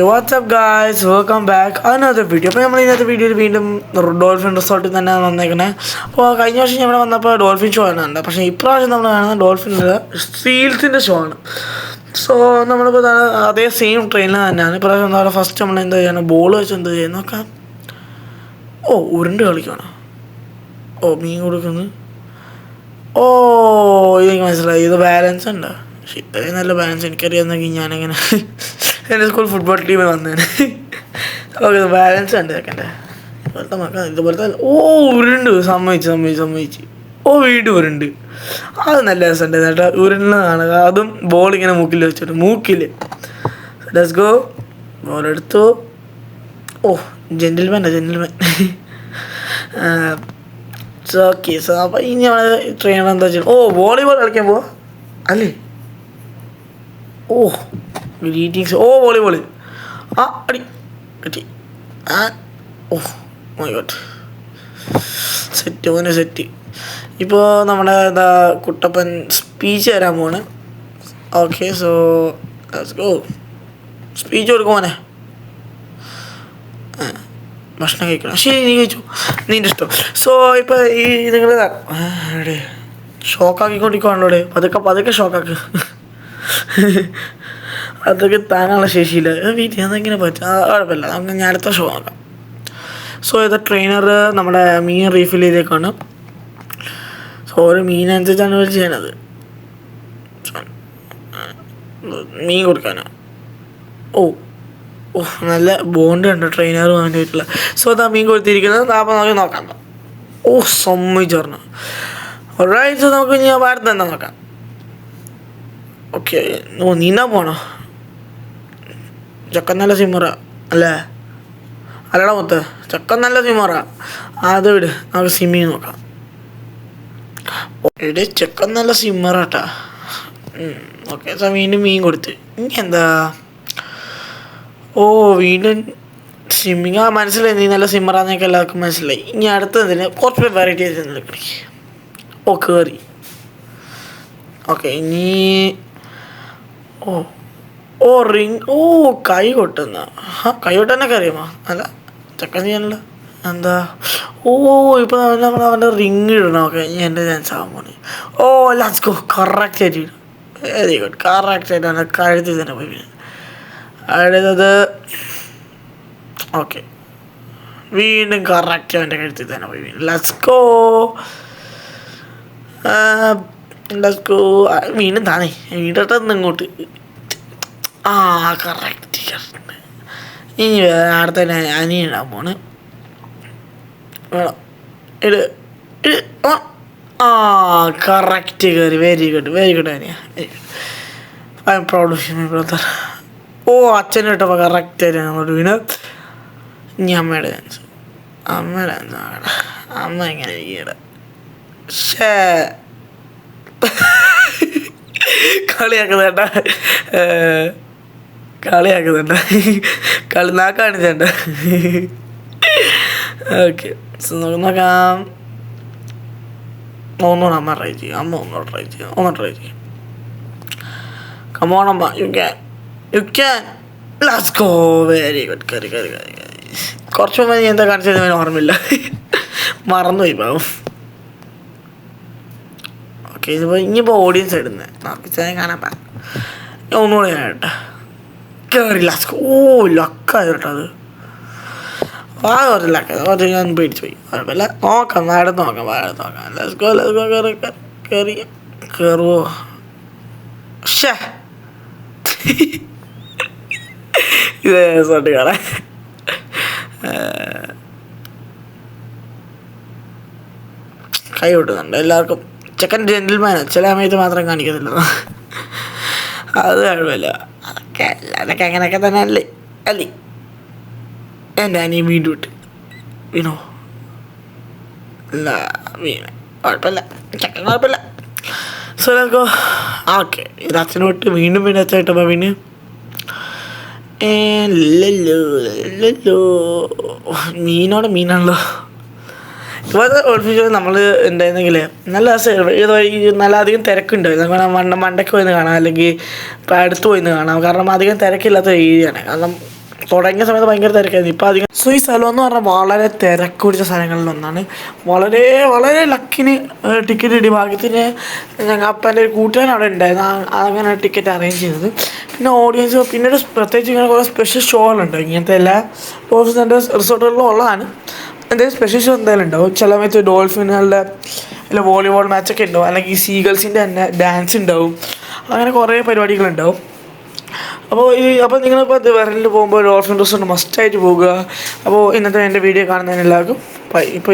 WhatsApp guys welcome back അതിനകത്ത് video. അപ്പോൾ നമ്മൾ ഇതിനകത്ത് വീഡിയോയിൽ വീണ്ടും ഡോൾഫിൻ റിസോർട്ടിൽ തന്നെയാണ് വന്നേക്കുന്നത്. അപ്പോൾ കഴിഞ്ഞ വർഷം ഇവിടെ വന്നപ്പോൾ ഡോൾഫിൻ ഷോ ആണ്, പക്ഷേ ഇപ്രാവശ്യം നമ്മൾ കാണുന്നത് ഡോൾഫിൻ്റെ സീൽസിൻ്റെ ഷോ ആണ്. സോ നമ്മളിപ്പോൾ അതേ സെയിം ട്രെയിനിൽ തന്നെയാണ്. ഇപ്രാവശ്യം എന്താ പറയുക, ഫസ്റ്റ് നമ്മൾ എന്താ ചെയ്യണം, ബോൾ വെച്ച് എന്താ ചെയ്യുന്നത് നോക്കാം. ഉരുണ്ട് കളിക്കണം. മീൻ കൊടുക്കുന്നു. ഇതെനിക്ക് മനസ്സിലായി, ഇത് ബാലൻസ് ഉണ്ട്. പക്ഷേ ഇത്രയും നല്ല ബാലൻസ് എനിക്കറിയാമെന്നെങ്കിൽ ഞാനെങ്ങനെ എൻ്റെ സ്കൂൾ ഫുട്ബോൾ ടീമിൽ വന്നേനെ. ഓക്കെ, ബാലൻസ് ഉണ്ട് ഇതൊക്കെ. ഇപ്പോഴത്തെ മക്കൾ ഇതുപോലത്തെ ഉരുണ്ട്. സമ്മതിച്ച് വീണ്ടും ഉരുണ്ട്. അത് നല്ല രസമുണ്ട് കേട്ടോ, ഉരുണ്ടതാണ്. അതും ബോളിങ്ങനെ മൂക്കിൽ വെച്ചിട്ട് ലെറ്റ്സ് ഗോ. ബോളെടുത്തു. Gentleman okay. സോ അപ്പോൾ ഇനി നമ്മൾ ട്രെയിനർ എന്താ വെച്ചാൽ വോളിബോൾ കളിക്കാൻ പോവാ അല്ലേ? ഗ്രീറ്റിങ്സ്. വോളിബോൾ അടി പറ്റി. My god, set. ഇപ്പോൾ നമ്മുടെ എന്താ കുട്ടപ്പൻ സ്പീച്ച് തരാൻ പോവാണ്. Okay, so let's go. Speech കൊടുക്കുമോനെ. ഭക്ഷണം കഴിക്കണം. ശരി, നീ കഴിച്ചു, നിൻ്റെ ഇഷ്ടം. സോ ഇപ്പോൾ ഈ നിങ്ങൾ ഷോക്കാക്കിക്കൊണ്ടിരിക്കുവാണല്ലോ. പതുക്കെ ഷോക്കാക്ക്. അതൊക്കെ താങ്ങാനുള്ള ശേഷിയില്ല. വീട്ടിൽ അതെങ്ങനെ പറ്റും? കുഴപ്പമില്ല, നമുക്ക് ഞാൻ അടുത്ത ഷോ നോക്കാം. സോ ഇത് ട്രെയിനർ നമ്മുടെ മീൻ റീഫിൽ ചെയ്തേക്കാണ്. സോ ഒരു മീനനുസരിച്ചാണ് ഇവർ ചെയ്യണത്. മീൻ കൊടുക്കാനാണ്. നല്ല ബോണ്ട് ഉണ്ട് ട്രെയിനറും വേണ്ടിയിട്ടുള്ള. സോ അതാ മീൻ കൊടുത്തിരിക്കുന്നത്. അപ്പോൾ നമുക്ക് നോക്കാം. സമ്മതിച്ചോർന്നു. ഒരാഴ്ച നമുക്ക് ഇനി ഭാരത് തന്നെ നോക്കാം. ഓക്കെ, നീന്താ പോണോ? ചക്കൻ നല്ല സിമ്മറ അല്ലേ? അല്ലടാ മൊത്ത്, ചക്കൻ നല്ല സിമ്മറ. അത് വിട്, നമുക്ക് സ്വിമ്മിങ് നോക്കാം. ചെക്കൻ നല്ല സിമ്മറാട്ടാ. ഓക്കെ, സോ വീണ്ടും മീൻ കൊടുത്ത്. ഇനി എന്താ? വീണ്ടും സ്വിമ്മിങ്. മനസ്സിലായി, നീ നല്ല സിമ്മറാന്നൊക്കെ എല്ലാവർക്കും മനസ്സിലായി. ഇനി അടുത്തതിന് കുറച്ച് വെറൈറ്റി ആയിട്ട് കയറി. ഓക്കെ, ഇനി റിങ്. കൈ കൊട്ടുന്ന. കൈ കൊട്ടാനൊക്കെ അറിയാമോ? അല്ല, ചക്കൻ ചെയ്യാനല്ല. എന്താ? ഇപ്പോൾ നമ്മൾ അവൻ്റെ റിങ് ഇടണം. ഓക്കെ, ഇനി എൻ്റെ ചാൻസ് ആവാൻ പോണേ. Let's go. കറക്റ്റ് ആയിട്ട് വെരി ഗുഡ്. കറക്റ്റ് ആയിട്ടാണ് കഴുത്തി തന്നെ പോയി. അടുത്തത് ഓക്കെ, വീണ്ടും കറക്റ്റ് അവൻ്റെ കഴുത്തിൽ തന്നെ പോയി. Let's go. വീണ്ടും താനേ വീട്ടിട്ട് ഇങ്ങോട്ട്. കറക്റ്റ്. ഇനി അടുത്ത അനിയിടാൻ പോണ്. കറക്റ്റ് കയറി. വെരി ഗുഡ് അനിയ. Very good. I am proud of you my brother. അച്ഛനെ ഇട്ടപ്പോൾ കറക്റ്റായിട്ട് അങ്ങോട്ട് വീണ്. ഇനി അമ്മയുടെ ചാൻസ്. അമ്മ എങ്ങനെ ചെയ്യട? കളിയാക്കുന്നുണ്ട. നാ കാണിച്ചേണ്ട. ഓക്കെ, സോ നോക്കാം. ഒന്നുകൂടെ അമ്മ ട്രൈ ചെയ്യും. ഒന്ന് ട്രൈ ചെയ്യും. കമോൺ അമ്മ, you can. Let's go. Very good. കയറി. കുറച്ച് മുമ്പ് നീ എന്താ കാണിച്ചത് ഓർമ്മയില്ല, മറന്നുപോയി പാവം. ഓക്കെ, ഇനിയിപ്പോൾ ഓഡിയൻസ് ഇടുന്നത് നമുക്ക് കാണാൻ പാ. ഒന്നുകൂടെ കേട്ടോ. കയറി. Let's go. ലക്കായി കേട്ടോ അത്. കുറച്ച് ലക്കായി. ഞാൻ പേടിച്ചു പോയി. കുഴപ്പമില്ല, നോക്കാം. വാഴ നോക്കാം. Let's go. കയറുമോ? ഇത് രസമായിട്ട് കാണാൻ. കൈ കൊട്ടുന്നുണ്ട് എല്ലാവർക്കും. ചെക്കൻ ജെന്റിൽമാൻ ചില സമയത്ത് മാത്രം കാണിക്കത്തില്ല. അത് കുഴപ്പമില്ല. അതൊക്കെ അങ്ങനെയൊക്കെ തന്നെ അല്ലേ? എൻ്റെ അനിയൻ വീണ്ടും ഇട്ട് വീണോ? കുഴപ്പമില്ല, ചെക്കൻ കുഴപ്പമില്ല. So let's go. ഓക്കെ, ഇത് അച്ഛനെ വിട്ട് വീണ്ടും അച്ഛനായിട്ടപ്പോൾ പിന്നെ മീനാണല്ലോ. ഇപ്പോഴത്തെ ഓൾഫിഷ് നമ്മൾ ഉണ്ടായിരുന്നെങ്കിൽ നല്ല രസം. നല്ല അധികം തിരക്കുണ്ടായിരുന്നു. മണ്ടയ്ക്ക് പോയിന്ന് കാണാം, അല്ലെങ്കിൽ ഇപ്പോൾ അടുത്ത് പോയിന്ന് കാണാം. കാരണം അധികം തിരക്കില്ലാത്ത ഏരിയയാണ്. കാരണം തുടങ്ങിയ സമയത്ത് ഭയങ്കര തിരക്കായിരുന്നു. ഇപ്പോൾ അധികം ഈ സ്ഥലം എന്ന് പറഞ്ഞാൽ വളരെ തിരക്ക് പിടിച്ച സ്ഥലങ്ങളിലൊന്നാണ്. വളരെ വളരെ ലക്കിന് ടിക്കറ്റ് കിട്ടി. ഭാഗ്യത്തിന് ഞങ്ങൾ അപ്പൻ്റെ ഒരു കൂട്ടുകാരൻ അവിടെ ഉണ്ടായിരുന്നു, അങ്ങനെ ടിക്കറ്റ് അറേഞ്ച് ചെയ്തത്. പിന്നെ ഓഡിയൻസ് പിന്നീട് പ്രത്യേകിച്ച് ഇങ്ങനെ കുറേ സ്പെഷ്യൽ ഷോകളുണ്ട്. ഇങ്ങനത്തെ എല്ലാ ടൂറിസ്റ്റ് സെൻറ്റേഴ്സ് റിസോർട്ടുകളിലും ഉള്ളതാണ്. എന്തെങ്കിലും സ്പെഷ്യൽ ഷോ എന്തായാലും ഉണ്ടാവും. ചില സമയത്ത് ഡോൾഫിനുകളുടെ അല്ല വോളിബോൾ മാച്ചൊക്കെ ഉണ്ടാവും, അല്ലെങ്കിൽ സീഗൾസിൻ്റെ തന്നെ ഡാൻസ് ഉണ്ടാവും. അങ്ങനെ കുറേ പരിപാടികളുണ്ടാവും. അപ്പോൾ നിങ്ങളിപ്പോൾ വെറലിൽ പോകുമ്പോൾ ഡോൾഫിൻ റിസോർട്ട് മസ്റ്റായിട്ട് പോകുക. അപ്പോൾ ഇന്നത്തെ എൻ്റെ വീഡിയോ കാണുന്നതിന് എല്ലാവർക്കും ബൈ. ഇപ്പോൾ